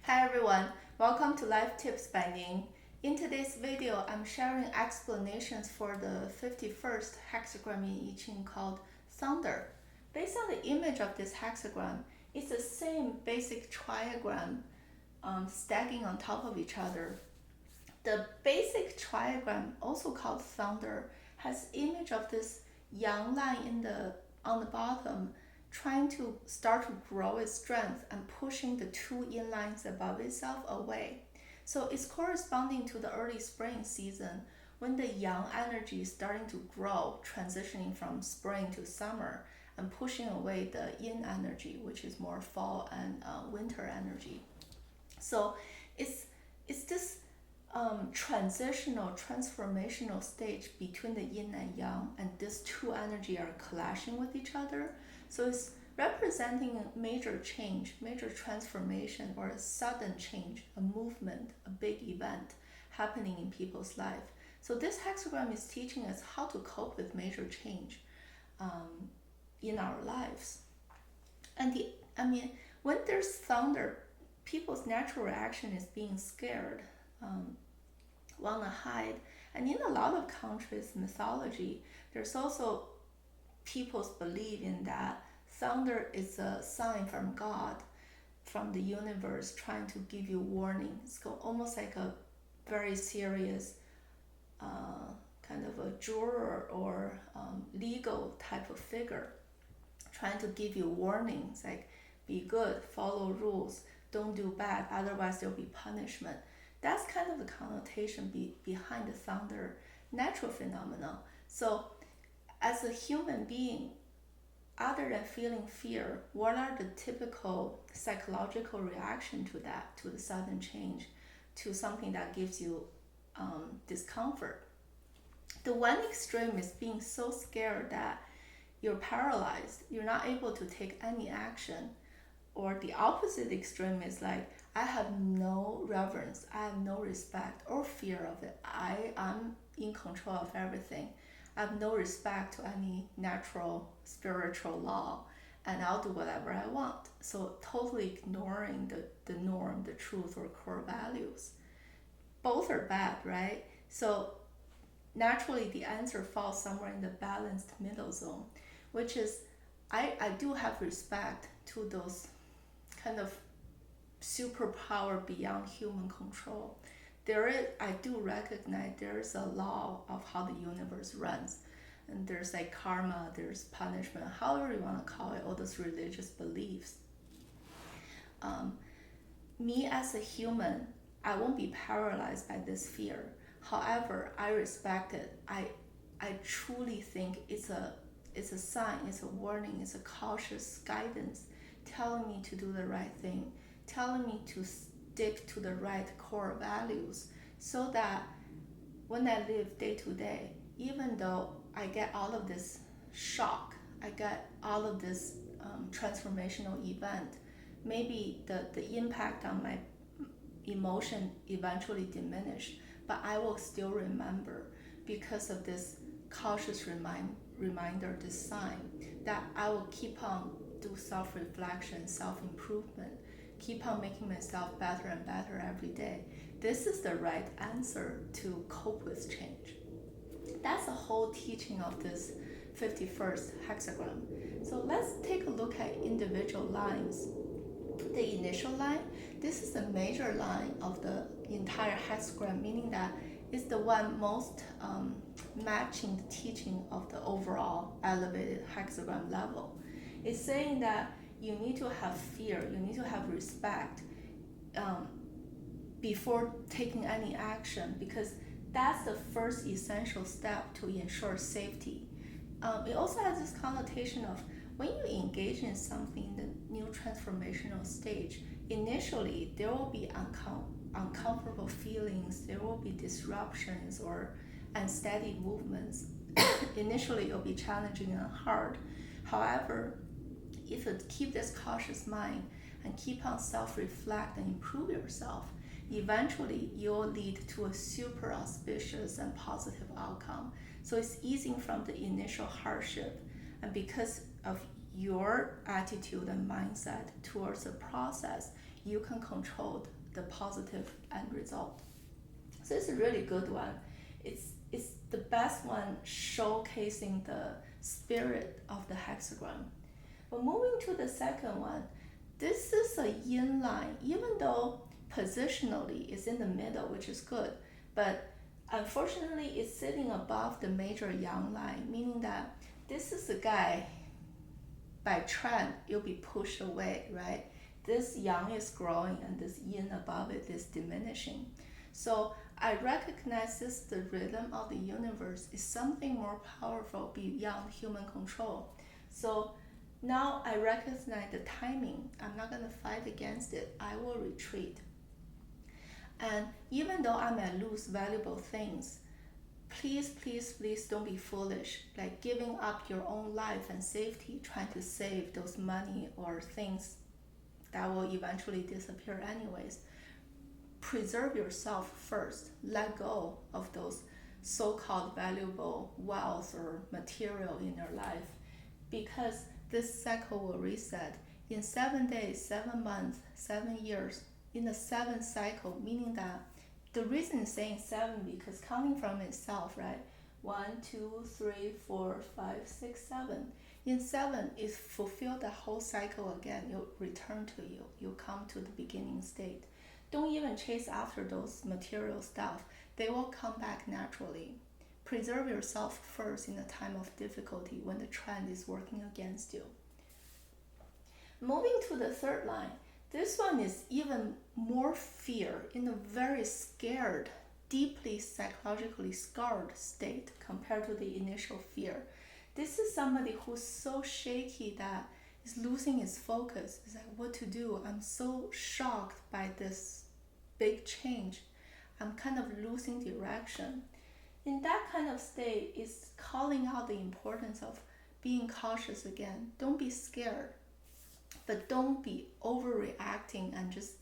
Hi everyone, welcome to Life Tips by Ning. In today's video, I'm sharing explanations for the 51st hexagram in I-Ching called thunder. Based on the image of this hexagram, it's the same basic triagram stacking on top of each other. The basic triagram, also called thunder, has image of this yang line on the bottom trying to start to grow its strength and pushing the two yin lines above itself away. So it's corresponding to the early spring season when the yang energy is starting to grow, transitioning from spring to summer and pushing away the yin energy, which is more fall and winter energy. So it's this transformational stage between the yin and yang, and these two energy are clashing with each other. So it's representing a major change, major transformation, or a sudden change, a movement, a big event happening in people's life. So this hexagram is teaching us how to cope with major change in our lives. And when there's thunder, people's natural reaction is being scared, want to hide. And in a lot of countries' mythology, there's also people's belief in that thunder is a sign from God, from the universe, trying to give you warning. It's almost like a very serious kind of a juror or legal type of figure, trying to give you warnings like be good, follow rules, don't do bad, otherwise there'll be punishment. That's kind of the connotation behind the thunder natural phenomenon. So as a human being, other than feeling fear, what are the typical psychological reaction to that, to the sudden change, to something that gives you discomfort? The one extreme is being so scared that you're paralyzed, you're not able to take any action. Or the opposite extreme is like, I have no reverence, I have no respect or fear of it. I am in control of everything. I have no respect to any natural spiritual law, and I'll do whatever I want. So totally ignoring the norm, the truth, or core values. Both are bad, right? So naturally the answer falls somewhere in the balanced middle zone, which is I do have respect to those kind of superpower beyond human control. I do recognize there is a law of how the universe runs, and there's like karma, there's punishment, however you want to call it, all those religious beliefs. Me as a human, I won't be paralyzed by this fear. However, I respect it. I truly think it's a sign, it's a warning, it's a cautious guidance telling me to do the right thing, telling me to stick to the right core values, so that when I live day to day, even though I get all of this shock, I get all of this transformational event, maybe the impact on my emotion eventually diminish, but I will still remember, because of this cautious reminder, this sign, that I will keep on do self-reflection, self-improvement, keep on making myself better and better every day. This is the right answer to cope with change. That's the whole teaching of this 51st hexagram. So let's take a look at individual lines. The initial line, this is the major line of the entire hexagram, meaning that it's the one most matching the teaching of the overall elevated hexagram level. It's saying that you need to have fear, you need to have respect before taking any action, because that's the first essential step to ensure safety. It also has this connotation of when you engage in something in the new transformational stage, initially there will be uncomfortable feelings, there will be disruptions or unsteady movements. Initially, it'll be challenging and hard. However, if you keep this cautious mind and keep on self-reflect and improve yourself, eventually you'll lead to a super auspicious and positive outcome. So it's easing from the initial hardship, and because of your attitude and mindset towards the process, you can control the positive end result. So it's a really good one. It's the best one showcasing the spirit of the hexagram. But moving to the second one, this is a yin line, even though positionally it's in the middle, which is good, but unfortunately it's sitting above the major yang line, meaning that this is a guy, by trend, you'll be pushed away, right? This yang is growing and this yin above it is diminishing. So I recognize this, the rhythm of the universe is something more powerful beyond human control. So now I recognize the timing. I'm not going to fight against it. I will retreat. And even though I may lose valuable things, please, please, please don't be foolish, like giving up your own life and safety, trying to save those money or things that will eventually disappear anyways. Preserve yourself first. Let go of those so-called valuable wealth or material in your life, because this cycle will reset in 7 days, 7 months, 7 years, in the 7th cycle, meaning that the reason it's saying 7 because counting from itself, right? 1, 2, 3, 4, 5, 6, 7. In 7, it fulfilled the whole cycle again. You'll return to you. You'll come to the beginning state. Don't even chase after those material stuff. They will come back naturally. Preserve yourself first in a time of difficulty when the trend is working against you. Moving to the third line, this one is even more fear, in a very scared, deeply psychologically scarred state compared to the initial fear. This is somebody who's so shaky that is losing his focus. It's like, what to do? I'm so shocked by this big change. I'm kind of losing direction. In that kind of state, it's calling out the importance of being cautious again. Don't be scared, but don't be overreacting and just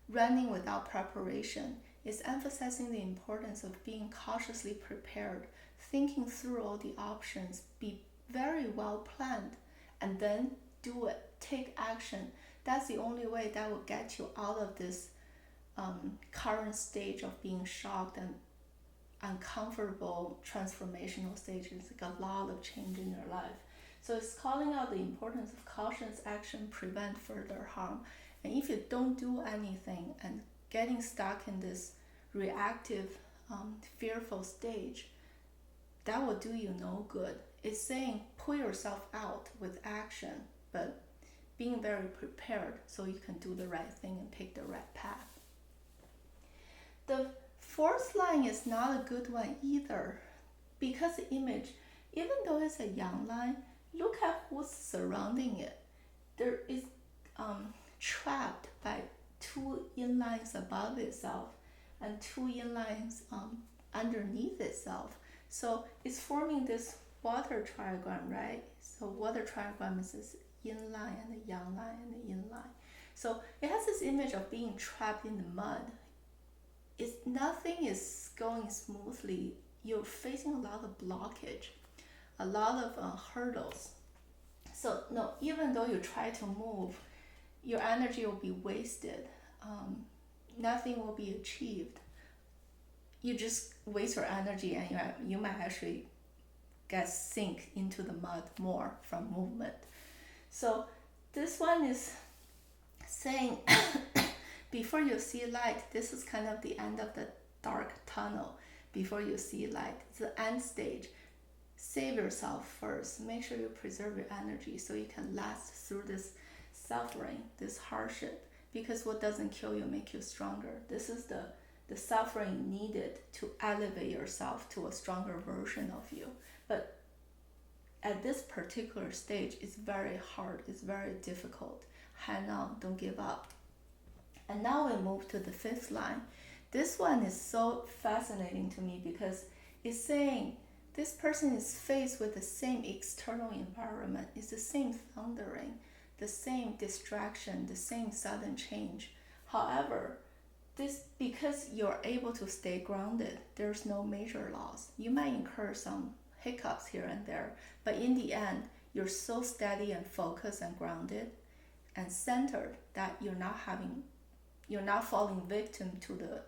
running without preparation. It's emphasizing the importance of being cautiously prepared, thinking through all the options, be very well planned, and then do it. Take action. That's the only way that will get you out of this current stage of being shocked and uncomfortable transformational stage. It's like a lot of change in your life. So it's calling out the importance of cautious action, prevent further harm. And if you don't do anything and getting stuck in this reactive, fearful stage, that will do you no good. It's saying pull yourself out with action, but being very prepared so you can do the right thing and pick the right path. The fourth line is not a good one either, because the image, even though it's a yang line, look at who's surrounding it. There is trapped by 2 yin lines above itself and 2 yin lines underneath itself. So it's forming this water triagram, right? So water triagram is this yin line and the yang line and the yin line. So it has this image of being trapped in the mud. Nothing is going smoothly. You're facing a lot of blockage, a lot of hurdles. So no, even though you try to move, your energy will be wasted. Nothing will be achieved. You just waste your energy, and you might actually get sink into the mud more from movement. So this one is saying before you see light, this is kind of the end of the dark tunnel. Before you see light, it's the end stage. Save yourself first. Make sure you preserve your energy so you can last through this suffering, this hardship, because what doesn't kill you make you stronger. This is the suffering needed to elevate yourself to a stronger version of you. But at this particular stage, it's very hard, it's very difficult. Hang on, don't give up. And now we move to the 5th line. This one is so fascinating to me because it's saying this person is faced with the same external environment. It's the same thundering, the same distraction, the same sudden change. However, because you're able to stay grounded, there's no major loss. You might incur some hiccups here and there, but in the end, you're so steady and focused and grounded and centered that you're not having you're not falling victim to the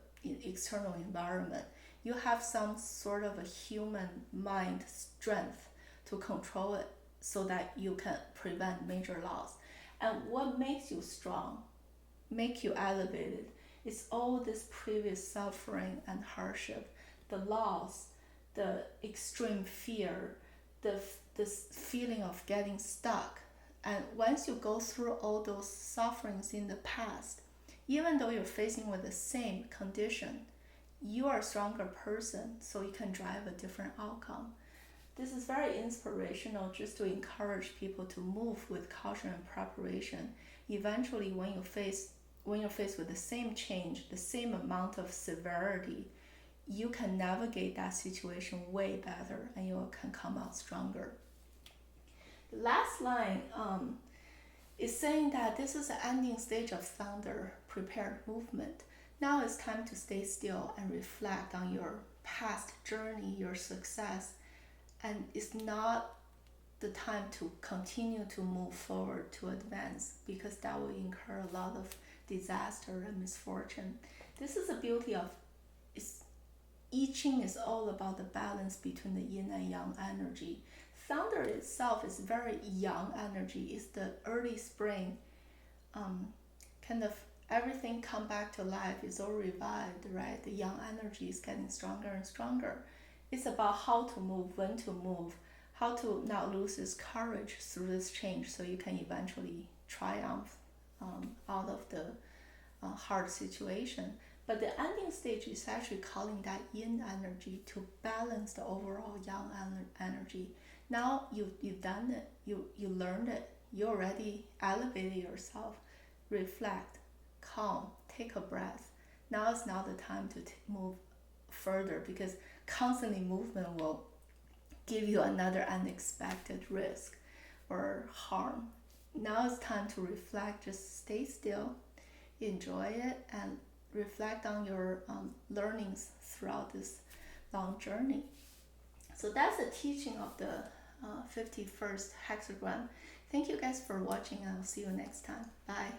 external environment. You have some sort of a human mind strength to control it so that you can prevent major loss. And what makes you strong, make you elevated, is all this previous suffering and hardship, the loss, the extreme fear, this feeling of getting stuck. And once you go through all those sufferings in the past, even though you're facing with the same condition, you are a stronger person, so you can drive a different outcome. This is very inspirational just to encourage people to move with caution and preparation. Eventually, when you're faced with the same change, the same amount of severity, you can navigate that situation way better and you can come out stronger. The last line is saying that this is the ending stage of thunder prepared movement. Now it's time to stay still and reflect on your past journey, your success, and it's not the time to continue to move forward to advance, because that will incur a lot of disaster and misfortune. This is the beauty of I-Ching is all about the balance between the yin and yang energy. Thunder itself is very young energy. It's the early spring, kind of everything come back to life. It's all revived, right? The young energy is getting stronger and stronger. It's about how to move, when to move, how to not lose this courage through this change, so you can eventually triumph out of the hard situation. But the ending stage is actually calling that yin energy to balance the overall yang energy. Now you've done it, you learned it, you already elevated yourself. Reflect, calm, take a breath. Now is not the time to move further, because constantly movement will give you another unexpected risk or harm. Now it's time to reflect, just stay still, enjoy it, and reflect on your learnings throughout this long journey. So that's the teaching of the 51st hexagram. Thank you guys for watching, and I'll see you next time. Bye.